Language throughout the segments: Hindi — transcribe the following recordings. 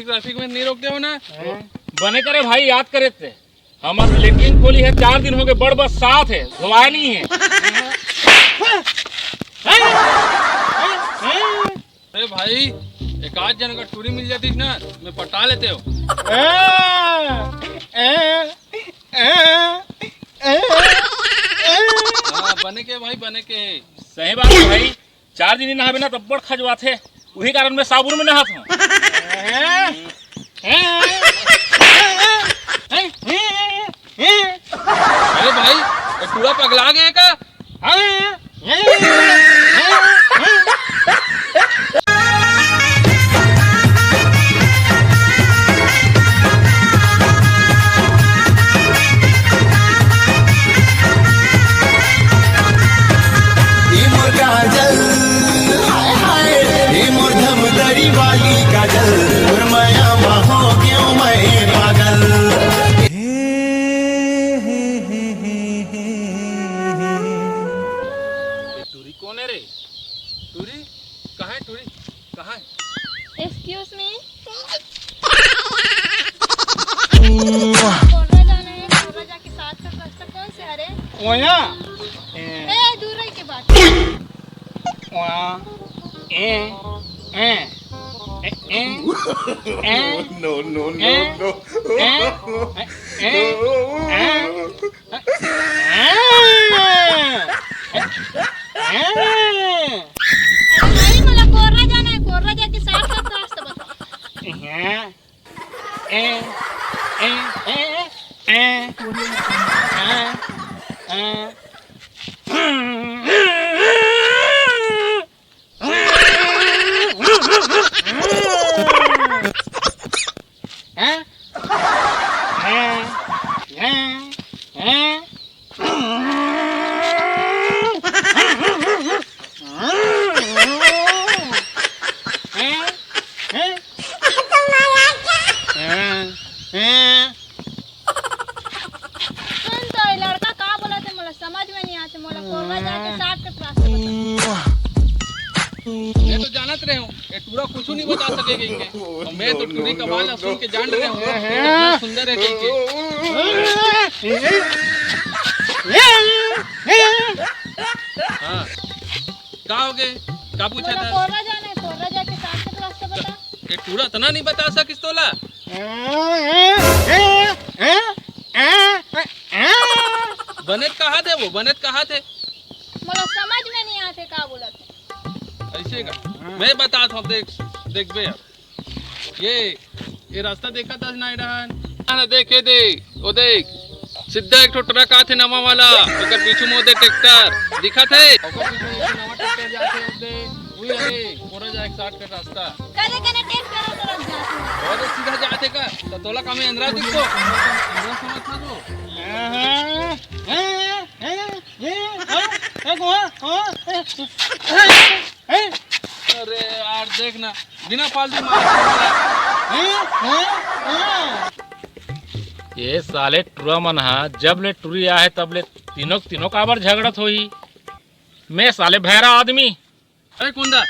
ट्रैफिक में नहीं रोकते हो ना? बने करे भाई, याद करे थे हमारे लेटरिन खोली है 4 दिन हो गए, बड़ बस साथ है, धोवाए नहीं है। अरे भाई एक आध जन का टूरी मिल जाती ना, मैं पटा लेते हो। हाँ बने के भाई, बने के सही बात है भाई, 4 दिन नहा बिना तब्बड़ खजवा थे, वही कारण मैं साबुन में नहाता हूँ। अरे भाई ये टूरा पगला गए का? कौन है रे? टूरी कहाँ है? टूरी कहाँ है? एक्सक्यूज मी, कोर्रा जाना है। कोर्रा जाके साथ का रास्ता कौन से है रे? दूर रह के बात। भाई मला कोर्रा जाना है, कोर्रा जाके साथ का रास्ता बता। लड़का का बोला थे मला समझ में नहीं आते। मला कोर्रा जाके साथ का रास्ता बता। मैं तो जानत रहे हूँ ये टूरा कुछ नहीं बता सकेगा इनके, और मैं तो टूरी का बाल सुन के जान रहे हूँ कितना सुंदर है इनके। हाँ क्या हो गए? क्या पूछा था? कोर्रा जाना है, कोर्रा जाके साथ का रास्ता बता। ये टूरा तना नहीं बता सकिस तोला? बनेत कहाँ थे वो? बनेत कहाँ थे? मला समझ में नहीं आते का बोला थे। ऐसे का मैं बताता हूँ, देख देख बे यार, ये रास्ता देखा था ना इधर? देखे दे वो देख, सीधा एक ट्रक आते नवा वाला, ओकर पीछे में दे ट्रैक्टर दिखा थे, ओकर पीछे में नवा ट्रैक्टर जाते ओदे वही रे पूरा जा 160 का रास्ता कने कने टेक करो तो रख जाते और सीधा जाते का तो तोला का में अंदर दिखो अंदर समझ था तो। अरे यार देखना बिना फालतू मार। ये साले टूरा मन हा जब ले टूरी आया है तब ले तीनों काबर झगड़त होई। मैं साले भैरा आदमी। अरे कुंदा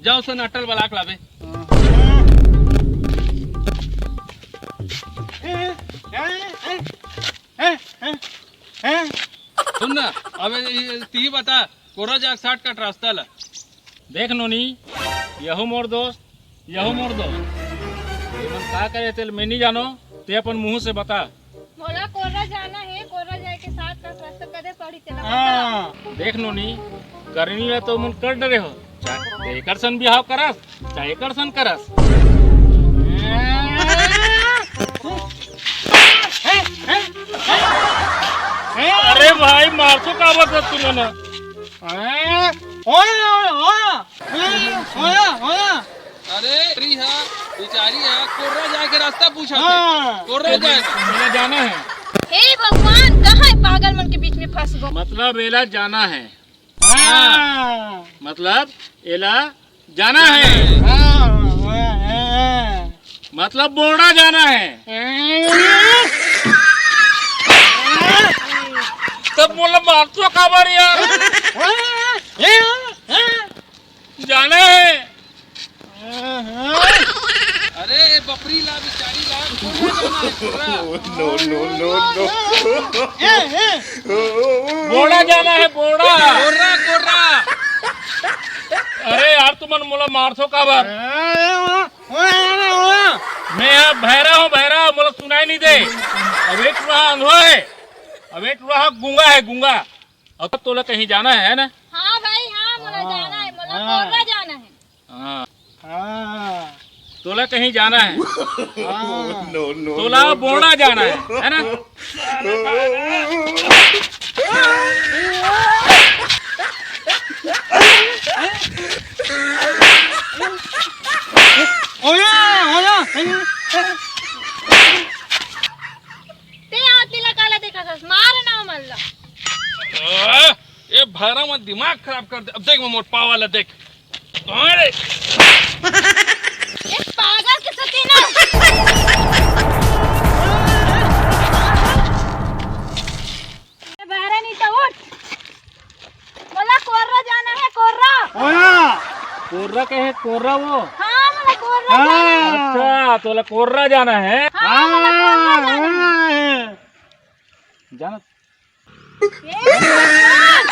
जाओ सन अटल बलाक लावे। सुन ना अबे ती बता कोरा जा 60 का रास्ता ला। देख नोनी, यहो मोर दोस्त, यहो मोर दोस्त, का करे तेल मैं नहीं जानो, ते अपन मुंह से बता। मोला कोर्रा जाना है, कोर्रा जाके साथ का रास्ता कदे पड़ी तेला बता। देख नोनी, करनी है तो मन कर डरे हो, चाहे एकरसन बिहाव करस चाहे एकरसन करस। अरे भाई मारतो का बता तू ना। अरे रिहा बेचारी है, कोर्रा जाके रास्ता पूछा थे। कोर्रा मेला जाना है। हे भगवान, कहाँ है पागल मन के बीच में फंस गो। मतलब एला जाना है। मतलब एला जाना है। मतलब बोर्डा जाना है। तब बोला मारतो काबर यार। जाना है। अरे बपरी ला बिचारी ला कोर्रा बोड़ा जाना है बोड़ा। कोर्रा कोर्रा अरे यार तुम मोला मारथो का बार। मैं यहाँ बहरा हूँ मोला सुनाई नहीं दे। अबे तू रहा अंधो है, अबे तू रहा गूंगा है गूंगा। अब तोला कहीं जाना है ना? हाँ भाई हाँ मुझे जाना है, मुझे कोर्रा जाना है। हाँ तोला कहीं जाना है, तोला बोड़ा जाना है ना? ते आतीला काला देखा था, मार ना मल्ला। ये भैरा मत दिमाग खराब कर दे। अब देख मैं मोट पाव वाला देख। अरे ये पागल के सतीना। ये बहरा नहीं तो उठ। मुझे कोर्रा जाना है, कोर्रा। कोर्रा कहे कोर्रा वो? हाँ मुझे कोर्रा जाना है। अच्छा तोला कोर्रा जाना है? हाँ मुझे कोर्रा जाना है। जाना ये भगवान।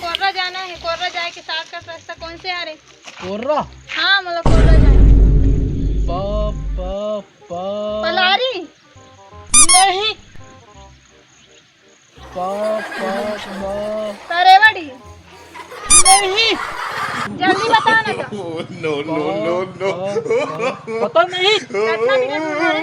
कोर्रा जाना है, कोर्रा जाए के साथ का रास्ता कौन से आ रहे? कोर्रा? हाँ मतलब कोर्रा जाना। पलारी? नहीं। तरेवाड़ी? नहीं। जल्दी बताना तो। पता नहीं। कितना मिनट में